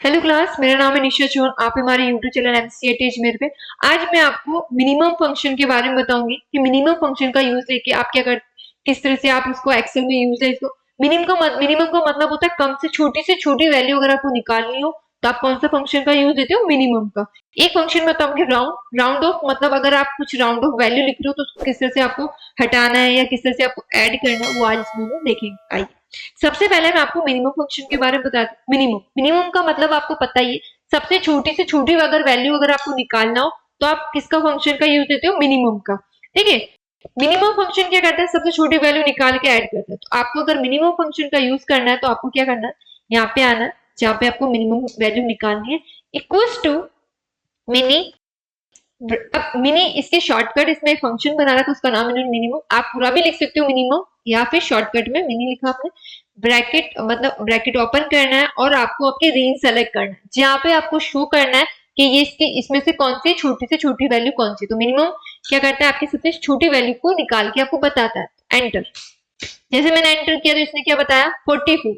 Hello class, मेरा नाम है निशा चौहान। आप हमारे यूट्यूब चैनल एमसीईटी अजमेर पे। आज मैं आपको मिनिमम फंक्शन के बारे में बताऊंगी कि मिनिमम फंक्शन का यूज लेके आप क्या कर, किस तरह से आप उसको एक्सेल में यूज है। इसको मिनिमम का मतलब होता है कम से छोटी वैल्यू अगर आपको निकालनी हो तो आप कौन सा फंक्शन का यूज देते हो, मिनिमम का। एक फंक्शन बताऊंगी राउंड ऑफ, मतलब अगर आप कुछ राउंड ऑफ वैल्यू लिख रहे हो तो उसको किस तरह से आपको हटाना है या किस तरह से आपको ऐड करना है, वो आज इसमें हम देखेंगे। आइए सबसे पहले मैं आपको मिनिमम फंक्शन के बारे में बताती हूँ। मिनिमम का मतलब आपको पता ही है, सबसे छोटी से छोटी अगर वैल्यू अगर आपको निकालना हो तो आप किसका फंक्शन का यूज देते हो, मिनिमम का। ठीक है, मिनिमम फंक्शन क्या करता है, सबसे छोटी वैल्यू निकाल के ऐड करता है। तो आपको अगर मिनिमम फंक्शन का यूज करना है तो आपको क्या करना है, यहाँ पे आना है जहाँ पे आपको मिनिमम वैल्यू निकालनी है, इक्वल्स टू मिनी। अब मिनी इसके शॉर्टकट, इसमें फंक्शन बना रहा था उसका नाम है मिनिमम। आप पूरा भी लिख सकते हो मिनिमम, या फिर शॉर्टकट में मिनी लिखा आपने। ब्रैकेट मतलब ब्रैकेट ओपन करना है और आपको आपकी रेंज सेलेक्ट करना है जहाँ पे आपको शो करना है कि ये इसमें से कौन सी छोटी से छोटी वैल्यू कौन सी। तो मिनिमम क्या करता है, आपकी सबसे छोटी वैल्यू को निकाल के आपको बताता है। एंटर, जैसे मैंने एंटर किया तो इसने क्या बताया, 44।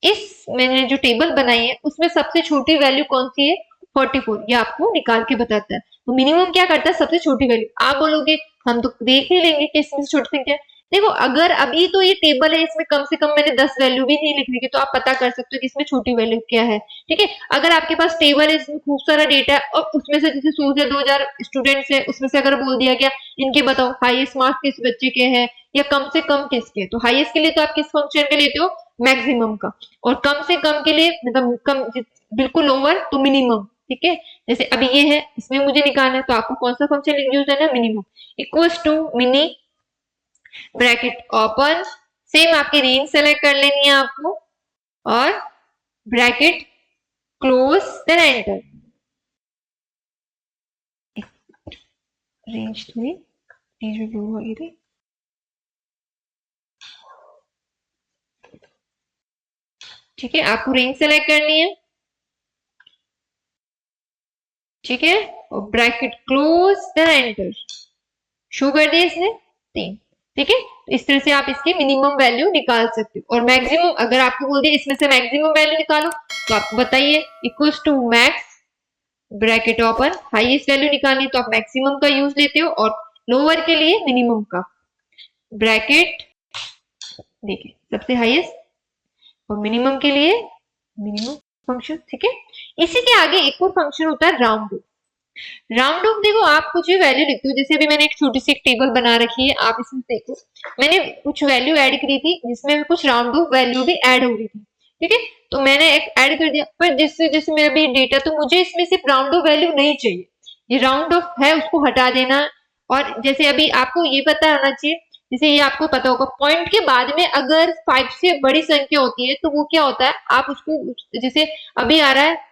इस मैंने जो टेबल बनाई है उसमें सबसे छोटी वैल्यू कौन सी है, 44। ये आपको निकाल के बताता है। तो मिनिमम क्या करता है, सबसे छोटी वैल्यू। आप बोलोगे हम तो देख ही लेंगे कि इसमें से छोटी संख्या है। देखो अगर अभी तो ये टेबल है, इसमें कम से कम मैंने 10 वैल्यू भी नहीं लिख रही, तो आप पता कर सकते हो कि इसमें छोटी वैल्यू क्या है। ठीक है, अगर आपके पास टेबल है इसमें खूब सारा डेटा है और उसमें से जैसे 100 से 2000 स्टूडेंट्स है, उसमें से अगर बोल दिया गया इनके बताओ हाईएस्ट मार्क्स किस बच्चे के हैं या कम से कम किसके, तो हाईएस्ट के लिए तो आप किस फंक्शन के लेते हो, मैक्सिमम का। और कम से कम के लिए मतलब कम बिल्कुल लोअर तो मिनिमम। ठीक है, जैसे अभी ये है, इसमें मुझे निकालना है तो आपको कौन सा फंक्शन यूज करना है, minimum. Equals to mini, bracket open, same आपकी रेंज सेलेक्ट कर लेनी है आपको, और bracket close, then enter. Range थोड़ी थी। ठीक है, आपको रेंज सेलेक्ट करनी है। ठीक है, और bracket close, then enter. Show कर दिया इसने 3। ठीक है, तो इस तरह से आप इसकी मिनिमम वैल्यू निकाल सकते हो। और मैक्सिमम अगर आपको बोल दिया इसमें से मैक्सिमम वैल्यू निकालो तो आपको बताइए, equals to max, bracket open, highest value निकालनी तो आप मैक्सिमम का यूज लेते हो और लोअर के लिए मिनिमम का। ब्रैकेट देखिए सबसे हाईएस्ट और मिनिमम के लिए मिनिमम फंक्शन। ठीक है, इसी के आगे एक और फंक्शन होता है राउंड ऑफ। राउंड ऑफ देखो, आप कुछ भी वैल्यू लिखते हो, जैसे अभी मैंने एक छोटी सी एक टेबल बना रखी है, आप इसमें देखो मैंने कुछ वैल्यू ऐड करी थी जिसमें कुछ राउंड ऑफ वैल्यू भी ऐड हो रही थी। ठीक है, तो मैंने एक ऐड कर दिया, पर जैसे जैसे मेरा भी डेटा, तो मुझे इसमें सिर्फ राउंड ऑफ वैल्यू नहीं चाहिए, ये राउंड ऑफ है उसको हटा देना। और जैसे अभी आपको ये पता होना चाहिए, जैसे ये आपको पता होगा पॉइंट के बाद में अगर 5 से बड़ी संख्या होती है तो वो क्या होता है, आप उसको जैसे अभी आ रहा है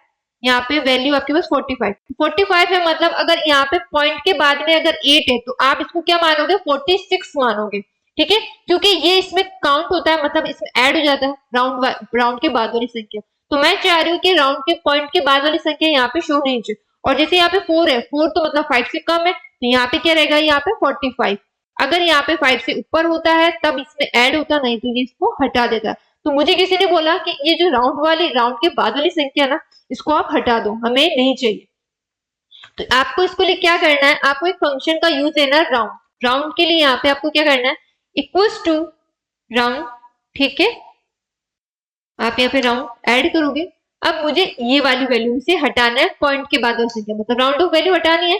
यहाँ पे वैल्यू आपके पास 45 है, मतलब अगर यहाँ पे पॉइंट के बाद में अगर 8 है तो आप इसको क्या मानोगे, 46 मानोगे। ठीक है, क्योंकि ये इसमें काउंट होता है, मतलब इसमें ऐड हो जाता है राउंड के बाद वाली संख्या। तो मैं चाह रही हूँ कि राउंड के पॉइंट के बाद वाली संख्या यहाँ पे शो नहीं चाहिए। और जैसे यहाँ पे 4 है, 4 तो मतलब 5 से कम है, तो यहाँ पे क्या रहेगा, यहाँ पे 45। अगर यहाँ पे 5 से ऊपर होता है तब इसमें ऐड होता, नहीं तो ये इसको हटा देता। तो मुझे किसी ने बोला कि ये जो राउंड के बाद वाली संख्या ना, इसको आप हटा दो, हमें नहीं चाहिए। तो आपको इसको लिए क्या करना है, आपको एक फंक्शन का यूज लेना है राउंड। राउंड के लिए यहाँ पे आपको क्या करना है, इक्वल्स टू राउंड। ठीक है, आप यहाँ पे राउंड ऐड करोगे। अब मुझे ये वाली वैल्यू से हटाना है पॉइंट के बाद वाली संख्या, मतलब राउंड ऑफ वैल्यू हटानी है।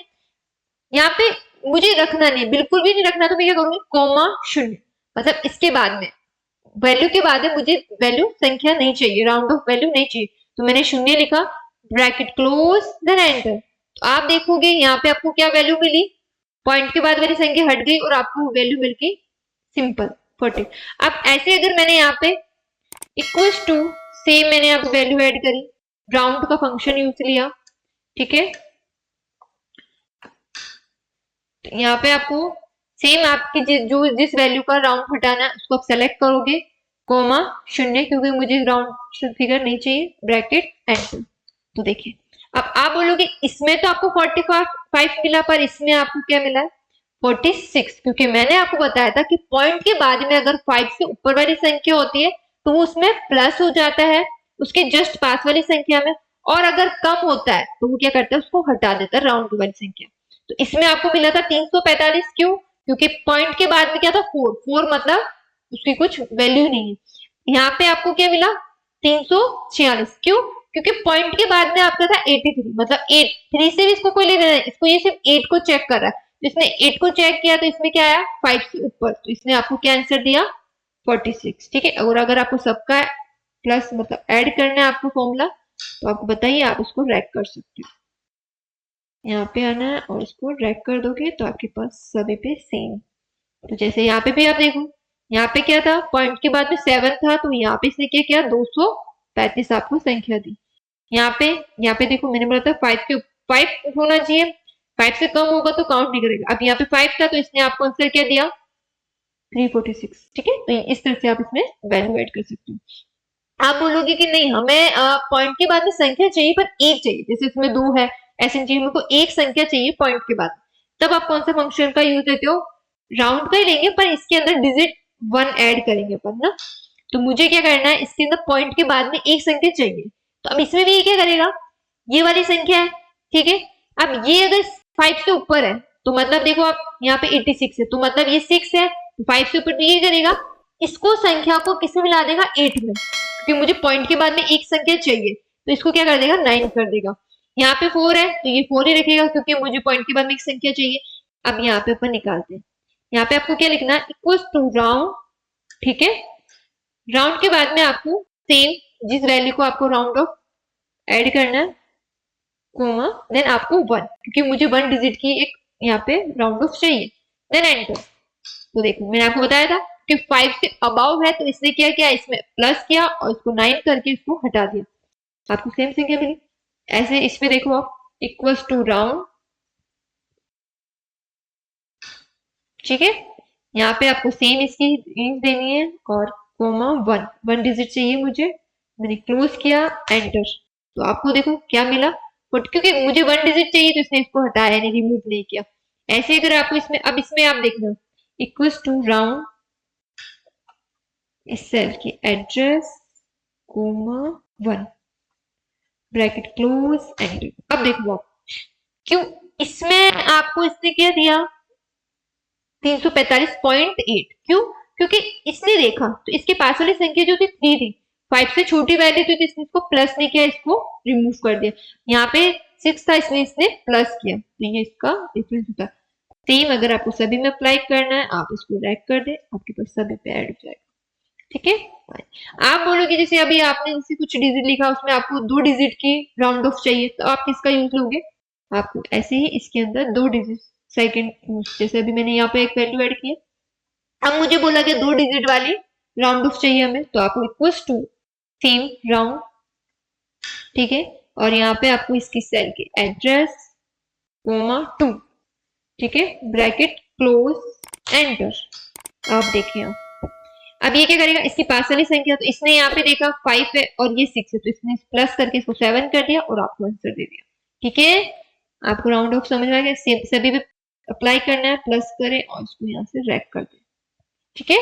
यहाँ पे मुझे रखना नहीं, बिल्कुल भी नहीं रखना, तो मैं क्या करूंगी, कोमा शून्य, मतलब इसके बाद में वैल्यू के बाद में मुझे वैल्यू संख्या नहीं चाहिए, राउंड ऑफ वैल्यू नहीं चाहिए, तो मैंने शून्य लिखा, ब्रैकेट क्लोज, देन एंटर। तो आप देखोगे यहाँ पे आपको क्या वैल्यू मिली, पॉइंट के बाद वाली संख्या हट गई और आपको वैल्यू मिल गई सिंपल 40। अब ऐसे अगर मैंने यहाँ पे इक्वल्स टू, सेम मैंने यहाँ पे वैल्यू ऐड करी, राउंड का फंक्शन यूज लिया। ठीक है, यहाँ पे आपको सेम आपकी जिस वैल्यू का राउंड हटाना है उसको आप सेलेक्ट करोगे, कोमा शून्य, क्योंकि मुझे राउंड फिगर नहीं चाहिए, ब्रैकेट एंटर। तो देखिए अब आप बोलोगे इसमें तो आपको 45 मिला, पर इसमें आपको क्या मिला है, 46, क्योंकि मैंने आपको बताया था कि पॉइंट के बाद में अगर 5 से ऊपर वाली संख्या होती है तो वो उसमें प्लस हो जाता है उसके जस्ट पास वाली संख्या में, और अगर कम होता है तो वो क्या करता है, उसको हटा देता है राउंड टू वाली संख्या। तो इसमें आपको मिला था 345, क्यों? क्योंकि पॉइंट के बाद में क्या था, 4 मतलब उसकी कुछ वैल्यू नहीं है। यहाँ पे आपको क्या मिला, 346, क्यों? क्योंकि पॉइंट के बाद में आपका था 83, मतलब 8, 3 से भी इसको कोई लेना है, इसको ये सिर्फ 8 को चेक कर रहा है। तो इसने 8 को चेक किया तो इसमें क्या आया, 5 से ऊपर, तो इसने आपको क्या आंसर दिया, 46। ठीक है, और अगर आपको सबका प्लस मतलब ऐड करना है आपको फॉर्मूला, तो आपको बताइए, आप उसको रैक कर सकते हो। यहाँ पे आना है और इसको रैक कर दोगे तो आपके पास सभी पे सेम। तो जैसे यहाँ पे भी आप देखो, यहाँ पे क्या था, पॉइंट के बाद में 7 था, तो यहाँ पे इसने क्या किया, 235 आपको संख्या दी। यहाँ पे देखो मैंने बोला था 5 होना चाहिए, 5 से कम होगा तो काउंट नहीं करेगा। अब यहाँ पे 5 था तो इसने आपको आंसर क्या दिया, 346। ठीक है, तो इस तरह से आप इसमें वैल्यू ऐड कर सकते हो। आप बोलोगे कि नहीं हमें पॉइंट के बाद में संख्या चाहिए पर एक चाहिए, जैसे इसमें 2 है, ऐसे चाहिए, मेरे को एक संख्या चाहिए पॉइंट के बाद, तब आप कौन सा फंक्शन का यूज देते हो, राउंड का ही लेंगे पर इसके अंदर डिजिट 1 ऐड करेंगे अपन ना। तो मुझे क्या करना है, इसके अंदर पॉइंट के बाद में एक संख्या चाहिए, तो अब इसमें भी ये क्या करेगा, ये वाली संख्या है, ठीक है। अब ये अगर 5 से ऊपर है तो मतलब देखो आप यहाँ पे 86 है, तो मतलब ये 6 है, तो 5 से ऊपर तो ये करेगा, इसको संख्या को किसमें मिला देगा, 8 में, क्योंकि मुझे पॉइंट के बाद में एक संख्या चाहिए, तो इसको क्या कर देगा, 9 कर देगा। यहाँ पे 4 है तो ये 4 ही रखेगा, क्योंकि मुझे पॉइंट के बाद में एक संख्या चाहिए। अब यहाँ पे अपन निकालते हैं, यहाँ पे आपको क्या लिखना है, इक्वल टू राउंड, ठीक है। राउंड के बाद में आपको सेम जिस वैल्यू को आपको राउंड ऑफ ऐड करना है, कोमा, देन आपको 1, क्योंकि मुझे 1 डिजिट की एक यहाँ पे राउंड ऑफ चाहिए, देन एंटर। तो देखो मैंने आपको बताया था कि 5 से अबाव है, तो इसने क्या किया, इसमें प्लस किया और इसको 9 करके इसको हटा दिया, आपको सेम संख्या मिली। ऐसे इसमें देखो आप, इक्वल्स टू राउंड, ठीक है। यहाँ पे आपको सेम इसकी रेंज देनी है और कोमा 1 डिजिट चाहिए मुझे, मैंने क्लोज किया, एंटर। तो आपको देखो क्या मिला, बट क्योंकि मुझे 1 डिजिट चाहिए तो इसने इसको हटाया नहीं, रिमूव नहीं किया। ऐसे अगर आपको इसमें, अब इसमें आप देखना, इक्वल्स टू राउंड, इस सेल की address, comma 1, bracket close, enter. अब देखो आप, क्यों इसमें आपको इसने क्या दिया, 345.8, क्यों? क्योंकि इसने देखा तो इसके पास वाली संख्या जो थी 3 थी, 5 से छोटी वैल्यू थी, तो इसने इसको प्लस नहीं किया, इसको रिमूव कर दिया। यहाँ पे 6 था, इसमें इसने प्लस किया, तो ये इसका डिफरेंस होता है। सेम अगर आपको सभी में अप्लाई करना है, आप इसको रैक कर दे, आपके पास सभी पे ऐड हो जाएगा। ठीक है, आप बोलोगे जैसे अभी आपने जैसे कुछ डिजिट लिखा, उसमें आपको 2 डिजिट की राउंड ऑफ चाहिए, तो आप किसका यूज लोगे, आपको ऐसे ही इसके अंदर 2 डिजिट सेकंड, जैसे अभी मैंने यहाँ पे एक वैल्यू ऐड की, अब मुझे बोला कि 2 डिजिट वाली राउंड ऑफ चाहिए हमें, तो आपको इक्वल्स टू सेम राउंड, ठीक है, और यहाँ पे आपको इसकी सेल की एड्रेस, कोमा 2, ठीक है, ब्रैकेट क्लोज, एंटर। आप देखिए, अब ये क्या करेगा, इसकी पास वाली संख्या, तो इसने यहाँ पे देखा 5 है और ये 6 है, तो इसने प्लस करके इसको 7 कर दिया और आपको आंसर दे दिया। ठीक है, आपको राउंड ऑफ समझ में आ गया, सभी पे अप्लाई करना है, प्लस करें और इसको यहाँ से रैक कर दें। ठीक है,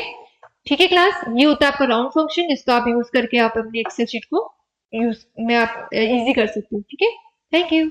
ठीक है क्लास, ये होता है आपका राउंड फंक्शन, जिसका आप यूज करके आप अपनी एक्सेल शीट को यूज में आप इजी कर सकते हो। ठीक है, थैंक यू।